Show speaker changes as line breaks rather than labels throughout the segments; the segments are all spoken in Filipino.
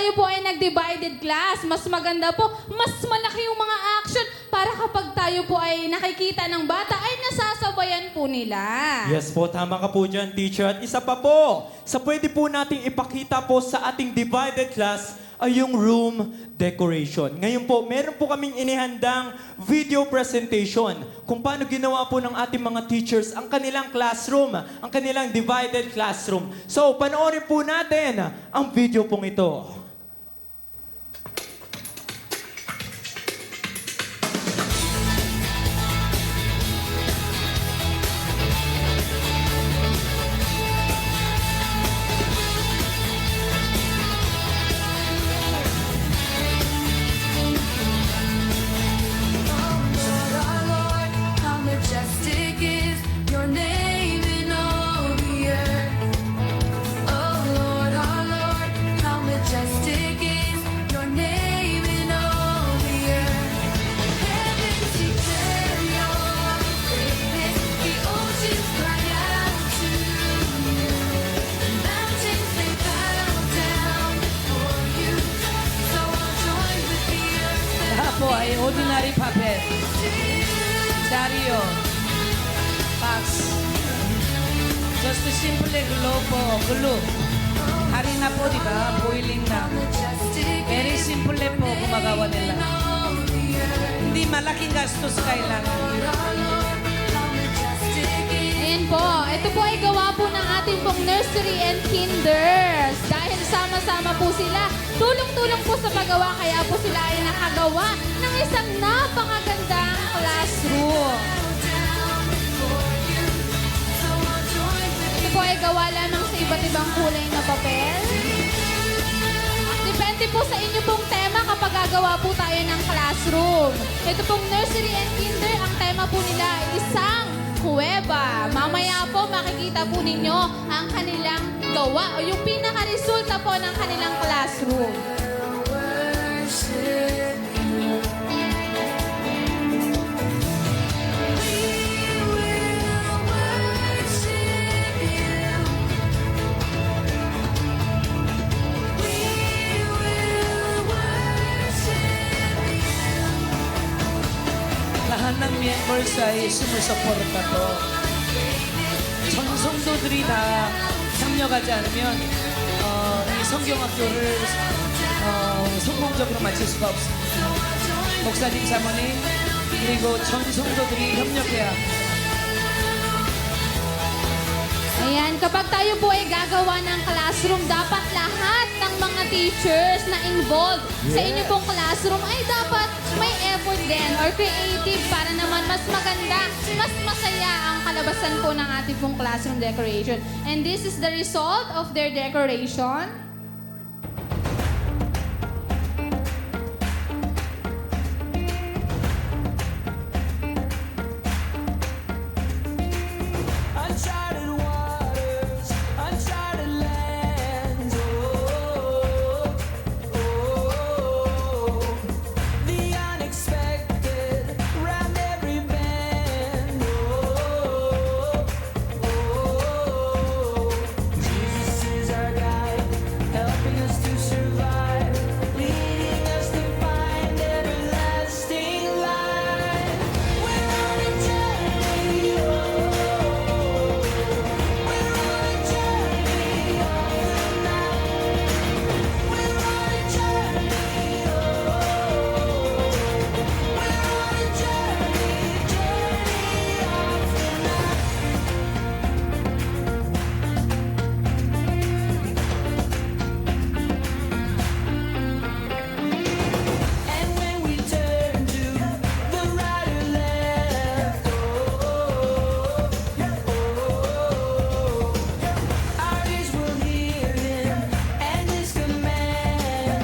tayo po ay nag-divided class, mas maganda po, mas malaki yung mga action para kapag tayo po ay nakikita ng bata, ay nasasabayan po nila.
Yes po, tama ka po dyan, teacher. At isa pa po, sa pwede po nating ipakita po sa ating divided class ay yung room decoration. Ngayon po, meron po kaming inihandang video presentation kung paano ginawa po ng ating mga teachers ang kanilang classroom, ang kanilang divided classroom. So, panoorin po natin ang video pong ito.
How majestic is your name in all the earth. Oh Lord, our Lord, how majestic is your name in all the earth. Heavens declare your greatness, the oceans cry out to you. The mountains they bow down before you. So I'll join with the earth and
Lahat po ay ordinary puppet. Dario. Pax. Just a simple glue po. Glue. Harina po, di ba? Boiling na.
majestic
Very simple po gumagawa nila. Hindi malaking gastos kailangan.
Ayan po, ito po ay gawa po ng ating pong nursery and kinders. Dahil sama-sama po sila, tulong-tulong po sa paggawa, kaya po sila ay nakagawa ng isang napakagandang classroom. Ito po ay gawa lamang sa iba't ibang kulay na papel. Depende po sa inyo pong tema kapag gagawa po tayo ng classroom. Ito pong nursery and kinder, ang tema po nila ay isang kuweba. Mamaya po makikita po ninyo ang kanilang gawa o yung pinaka-resulta po ng kanilang classroom.
Lahat ng members ay sumusuporta po. 전성도들이 다 참여하지 않으면 이 성경학교를 성공적으로 마칠 수가 없습니다. 목사님, 사모님, 그리고 전 성도들이 협력해야 합니다.
Ayan, kapag tayo po ay gagawa ng classroom, dapat lahat ng mga teachers na involved sa inyo pong classroom ay dapat may effort din or creative para naman mas maganda, mas masaya ang kalabasan po ng ating pong classroom decoration. And this is the result of their decoration.
Uncharted waters, uncharted lands. Oh, the unexpected round every bend. Jesus is our guide, helping us to survive, leading us to find everlasting life. We're on a journey. And when we turn to the right or left, our ears will hear Him and His command.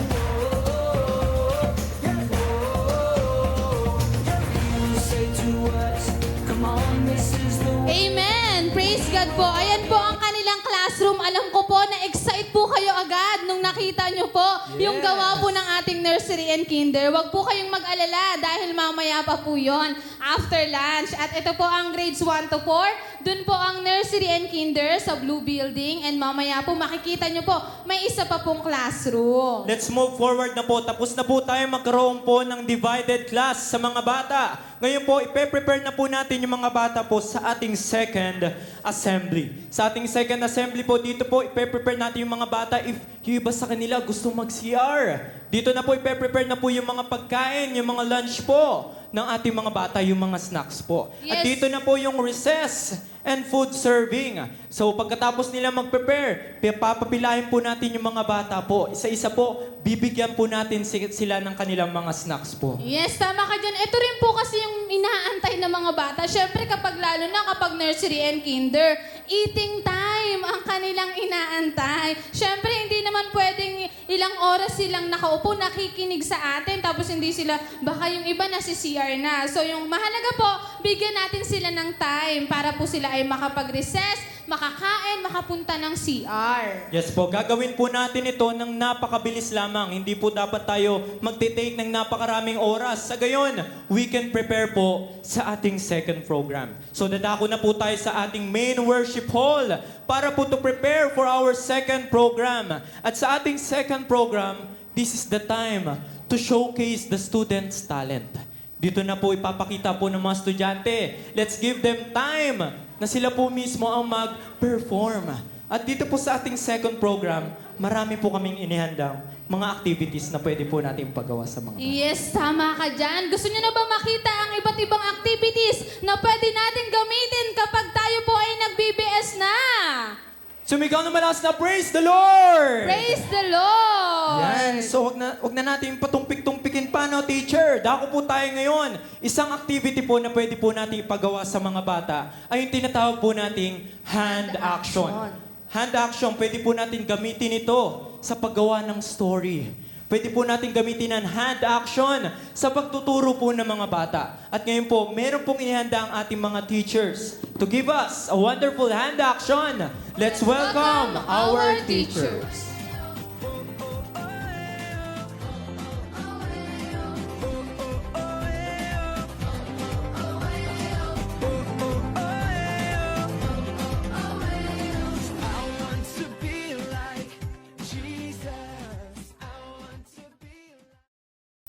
He will say to us, "Come on, this is the way."
Amen! Praise God po. Ayan po ang kanilang classroom. Alam ko po na excite po kayo agad nung nakita makita nyo po yung gawa po ng ating nursery and kinder. Huwag po kayong mag-alala dahil mamaya pa po yon after lunch. At ito po ang grades 1 to 4. Dun po ang nursery and kinder sa Blue Building. And mamaya po makikita nyo po, may isa pa pong classroom.
Let's move forward na po. Tapos na po tayo magkaroon po ng divided class sa mga bata. Ngayon po, ipe-prepare na po natin yung mga bata po sa ating second assembly. Sa ating second assembly po, dito po, ipe-prepare natin yung mga bata if yung iba sa kanila gusto mag-CR. Dito na po, ipe-prepare na po yung mga pagkain, yung mga lunch po ng ating mga bata, yung mga snacks po. At
Yes.
dito na po yung recess and food serving. So pagkatapos nila mag-prepare, papapilahin po natin yung mga bata po. Isa-isa po, bibigyan po natin sila ng kanilang mga snacks po.
Yes, tama ka dyan. Ito rin po kasi yung inaantay ng mga bata. Siyempre, lalo na kapag nursery and kinder, eating time ang kanilang inaantay. Siyempre, hindi naman pwedeng ilang oras silang nakaupo, nakikinig sa atin, tapos hindi sila, baka yung iba nasi CR na. So, yung mahalaga po, bigyan natin sila ng time para po sila ay makapag-recess, makakain, makapunta ng CR.
Yes po, gagawin po natin ito ng napakabilis lamang. Hindi po dapat tayo magtitake ng napakaraming oras. Sa gayon, we can prepare po sa ating second program. So dadako na po tayo sa ating main worship hall para po to prepare for our second program. At sa ating second program, this is the time to showcase the students' talent. Dito na po ipapakita po ng mga estudyante. Let's give them time na sila po mismo ang mag-perform. At dito po sa ating second program, marami po kaming inihandang mga activities na pwede po natin pagawa sa mga bata.
Yes, tama ka dyan. Gusto nyo na ba makita ang iba't ibang activities na pwede natin gamitin kapag tayo po ay nag-BBS na?
Sumigaw na malakas na praise the Lord!
Praise the Lord!
Yan. So, wag na natin patumpik-tumpikin pa, no, teacher? Dako po tayo ngayon. Isang activity po na pwede po natin ipagawa sa mga bata ay yung tinatawag po nating hand action. Hand action, pwede po natin gamitin ito sa paggawa ng story. Pwede po natin gamitin ang hand action sa pagtuturo po ng mga bata. At ngayon po, meron pong inihanda ang ating mga teachers to give us a wonderful hand action. Let's welcome our teachers.